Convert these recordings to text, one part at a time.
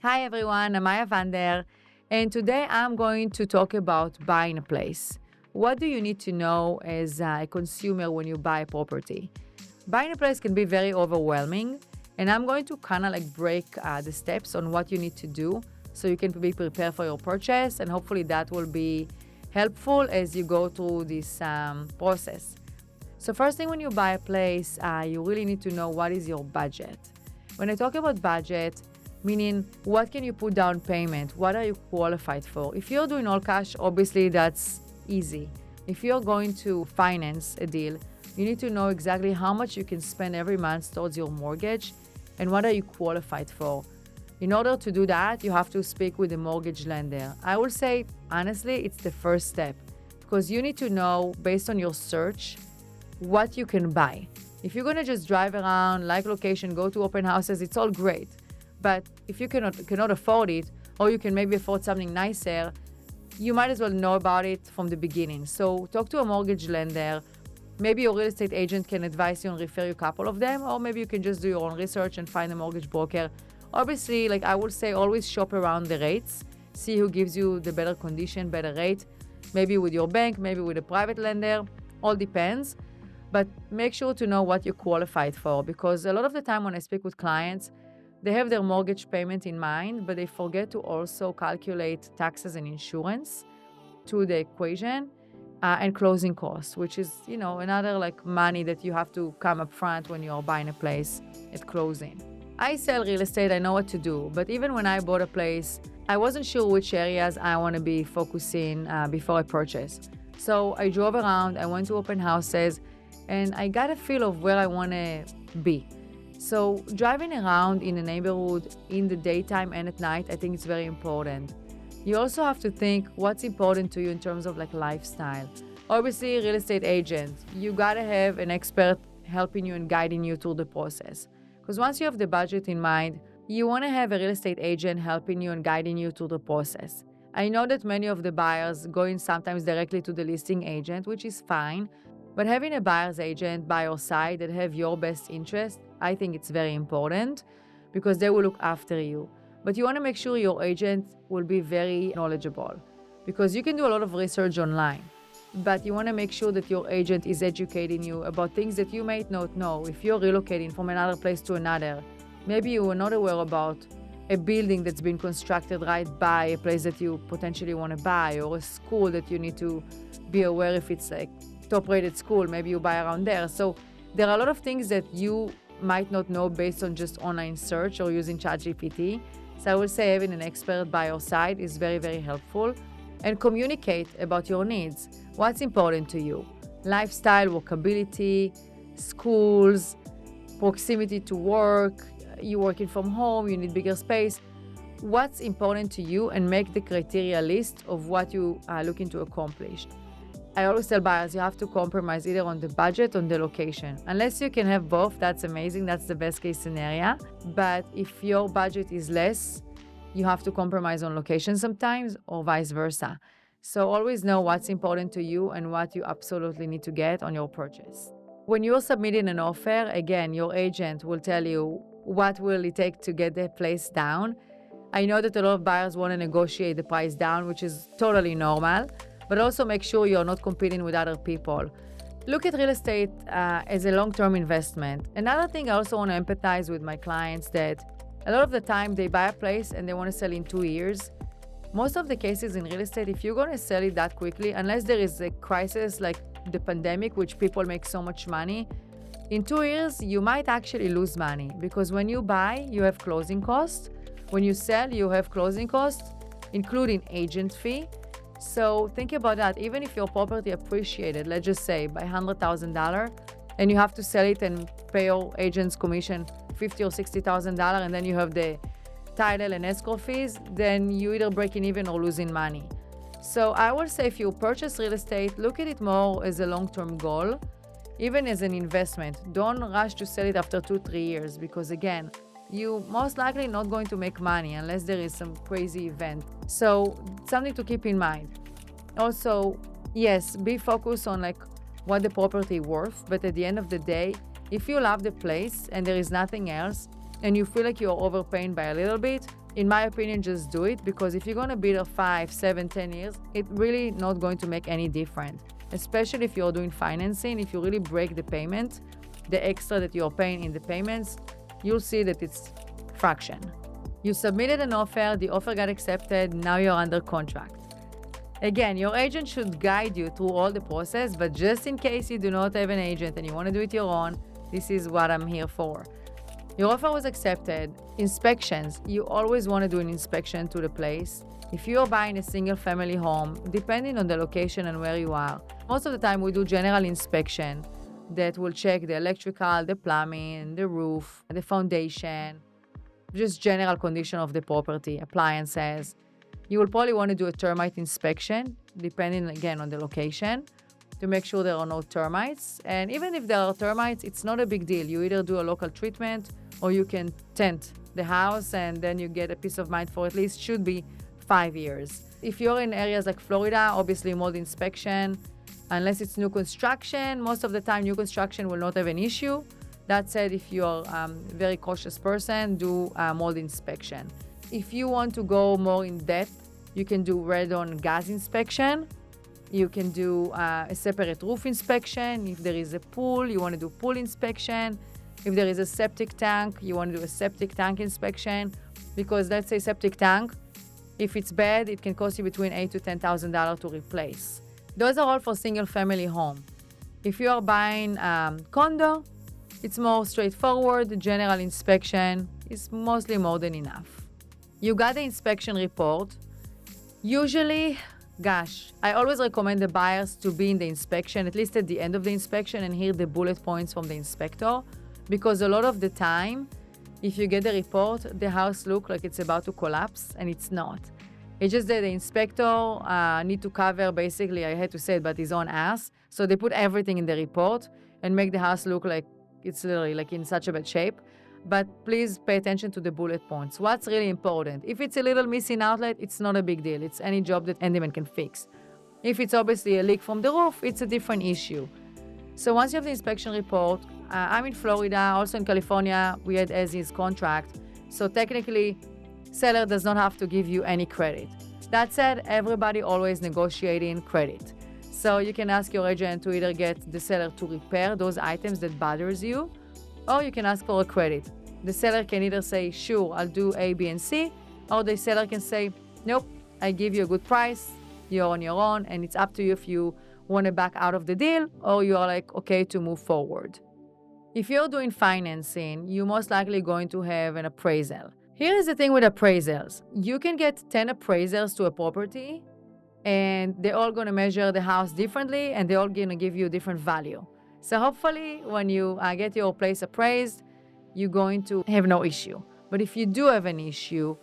Hi everyone, I'm Maya Vander, and today I'm going to talk about buying a place. What do you need to know as a consumer when you buy a property? Buying a place can be very overwhelming, and I'm going to kind of break the steps on what you need to do so you can be prepared for your purchase, and hopefully that will be helpful as you go through this process. So first thing when you buy a place, you really need to know what is your budget. When I talk about budget, meaning what can you put down payment? What are you qualified for? If you're doing all cash, obviously that's easy. If you're going to finance a deal, you need to know exactly how much you can spend every month towards your mortgage and what are you qualified for. In order to do that, you have to speak with the mortgage lender. I will say, honestly, it's the first step because you need to know based on your search what you can buy. If you're going to just drive around, like location, go to open houses, it's all great. But if you cannot afford it, or you can maybe afford something nicer, you might as well know about it from the beginning. So talk to a mortgage lender. Maybe your real estate agent can advise you and refer you a couple of them, or maybe you can just do your own research and find a mortgage broker. Obviously, I would say, always shop around the rates. See who gives you the better condition, better rate. Maybe with your bank, maybe with a private lender. All depends. But make sure to know what you're qualified for, because a lot of the time when I speak with clients, they have their mortgage payment in mind, but they forget to also calculate taxes and insurance to the equation and closing costs, which is, another money that you have to come up front when you're buying a place at closing. I sell real estate, I know what to do, but even when I bought a place, I wasn't sure which areas I want to be focusing before I purchase. So I drove around, I went to open houses, and I got a feel of where I want to be. So driving around in a neighborhood in the daytime and at night, I think it's very important. You also have to think what's important to you in terms of lifestyle. Obviously, real estate agent, you gotta have an expert helping you and guiding you through the process. Because once you have the budget in mind, you wanna have a real estate agent helping you and guiding you through the process. I know that many of the buyers go in sometimes directly to the listing agent, which is fine, but having a buyer's agent by your side that have your best interest, I think it's very important because they will look after you. But you want to make sure your agent will be very knowledgeable because you can do a lot of research online, but you want to make sure that your agent is educating you about things that you might not know. If you're relocating from another place to another, maybe you were not aware about a building that's been constructed right by a place that you potentially want to buy, or a school that you need to be aware if it's top-rated school, maybe you buy around there. So there are a lot of things that you might not know based on just online search or using ChatGPT. So I would say having an expert by your side is very, very helpful. And communicate about your needs. What's important to you? Lifestyle, workability, schools, proximity to work, you working from home, you need bigger space. What's important to you, and make the criteria list of what you are looking to accomplish. I always tell buyers you have to compromise either on the budget or on the location. Unless you can have both, that's amazing. That's the best case scenario. But if your budget is less, you have to compromise on location sometimes, or vice versa. So always know what's important to you and what you absolutely need to get on your purchase. When you're submitting an offer, again, your agent will tell you what will it take to get the place down. I know that a lot of buyers want to negotiate the price down, which is totally normal. But also make sure you're not competing with other people. Look at real estate as a long-term investment. Another thing I also want to empathize with my clients that a lot of the time they buy a place and they want to sell in 2 years. Most of the cases in real estate, if you're going to sell it that quickly, unless there is a crisis like the pandemic, which people make so much money, in 2 years, you might actually lose money because when you buy, you have closing costs. When you sell, you have closing costs, including agent fee. So think about that. Even if your property appreciated, let's just say by $100,000, and you have to sell it and pay your agent's commission $50,000 or $60,000, and then you have the title and escrow fees, then you either breaking even or losing money. So I would say if you purchase real estate, look at it more as a long-term goal, even as an investment. Don't rush to sell it after 2-3 years because again, you most likely not going to make money unless there is some crazy event. So something to keep in mind. Also, yes, be focused on what the property worth, but at the end of the day, if you love the place and there is nothing else, and you feel like you're overpaying by a little bit, in my opinion, just do it, because if you're going to be there 5, 7, 10 years, it really not going to make any difference. Especially if you're doing financing, if you really break the payment, the extra that you're paying in the payments, you'll see that it's fraction. You submitted an offer, the offer got accepted, now you're under contract. Again, your agent should guide you through all the process, but just in case you do not have an agent and you want to do it your own, this is what I'm here for. Your offer was accepted. Inspections. You always want to do an inspection to the place. If you're buying a single family home, depending on the location and where you are, most of the time we do general inspection that will check the electrical, the plumbing, the roof, the foundation, just general condition of the property, appliances. You will probably want to do a termite inspection, depending again on the location, to make sure there are no termites. And even if there are termites, it's not a big deal. You either do a local treatment or you can tent the house and then you get a peace of mind for at least should be 5 years. If you're in areas like Florida, obviously mold inspection, unless it's new construction, most of the time new construction will not have an issue. That said, if you're a very cautious person, do mold inspection. If you want to go more in depth, you can do radon gas inspection. You can do a separate roof inspection. If there is a pool, you want to do pool inspection. If there is a septic tank, you want to do a septic tank inspection. Because let's say septic tank, if it's bad, it can cost you between $8,000 to $10,000 to replace. Those are all for single family home. If you are buying condo, it's more straightforward. The general inspection is mostly more than enough. You got the inspection report. Usually, I always recommend the buyers to be in the inspection, at least at the end of the inspection, and hear the bullet points from the inspector. Because a lot of the time, if you get the report, the house looks like it's about to collapse, and it's not. It's just that the inspector need to cover, basically, I hate to say it, but his own ass. So they put everything in the report and make the house look like it's literally like in such a bad shape. But please pay attention to the bullet points. What's really important? If it's a little missing outlet, it's not a big deal. It's any job that handyman can fix. If it's obviously a leak from the roof, it's a different issue. So once you have the inspection report, I'm in Florida, also in California, we had as-is contract. So technically, seller does not have to give you any credit. That said, everybody always negotiating credit. So you can ask your agent to either get the seller to repair those items that bothers you, or you can ask for a credit. The seller can either say, sure, I'll do A, B, and C, or the seller can say, nope, I give you a good price, you're on your own, and it's up to you if you want to back out of the deal, or you are like, okay, to move forward. If you're doing financing, you're most likely going to have an appraisal. Here is the thing with appraisals. You can get 10 appraisals to a property, and they're all going to measure the house differently, and they're all going to give you a different value. So hopefully when you get your place appraised, you're going to have no issue. But if you do have an issue,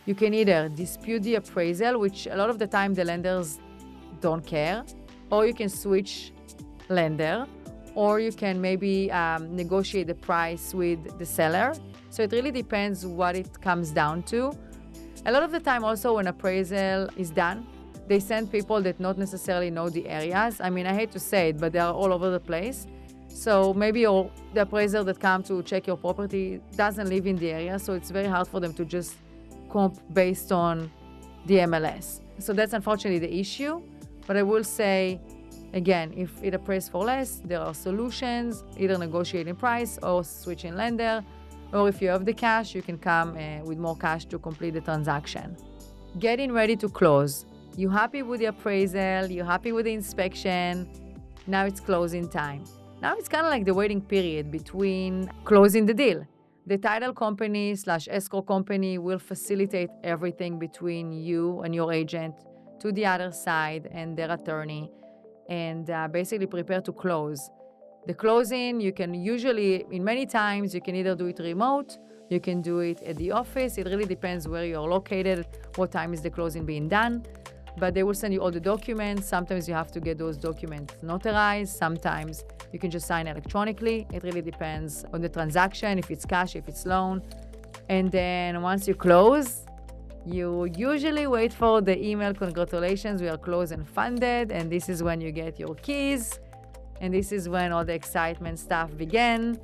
you can either dispute the appraisal, which a lot of the time the lenders don't care, or you can switch lender, or you can maybe negotiate the price with the seller. So it really depends what it comes down to. A lot of the time also when appraisal is done, they send people that not necessarily know the areas. I mean, I hate to say it, but they are all over the place. So maybe the appraiser that comes to check your property doesn't live in the area, so it's very hard for them to just comp based on the MLS. So that's unfortunately the issue. But I will say, again, if it appraised for less, there are solutions, either negotiating price or switching lender, or if you have the cash, you can come with more cash to complete the transaction. Getting ready to close. You're happy with the appraisal, you're happy with the inspection, now it's closing time. Now it's kind of like the waiting period between closing the deal. The title company / escrow company will facilitate everything between you and your agent to the other side and their attorney, and basically prepare to close. The closing, you can usually, in many times, you can either do it remote, you can do it at the office. It really depends where you're located, what time is the closing being done. But they will send you all the documents. Sometimes you have to get those documents notarized. Sometimes you can just sign electronically. It really depends on the transaction, if it's cash, if it's loan. And then once you close, you usually wait for the email, congratulations, we are closed and funded. And this is when you get your keys. And this is when all the excitement stuff began.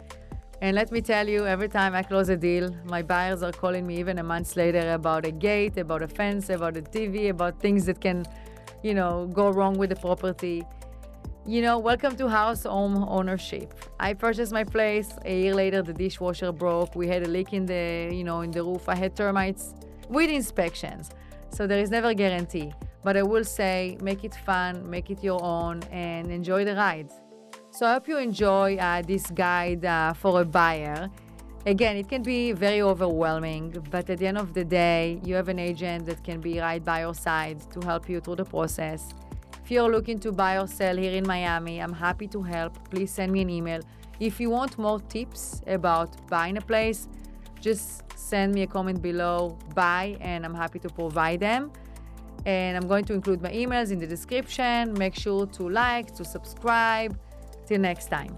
And let me tell you, every time I close a deal, my buyers are calling me even a month later about a gate, about a fence, about a TV, about things that can, go wrong with the property. Welcome to house home ownership. I purchased my place. A year later, the dishwasher broke. We had a leak in the roof. I had termites with inspections. So there is never a guarantee. But I will say, make it fun, make it your own, and enjoy the ride. So I hope you enjoy this guide for a buyer. Again, it can be very overwhelming, but at the end of the day, you have an agent that can be right by your side to help you through the process. If you're looking to buy or sell here in Miami, I'm happy to help. Please send me an email. If you want more tips about buying a place, just send me a comment below, buy, and I'm happy to provide them. And I'm going to include my emails in the description. Make sure to like, to subscribe. Till next time.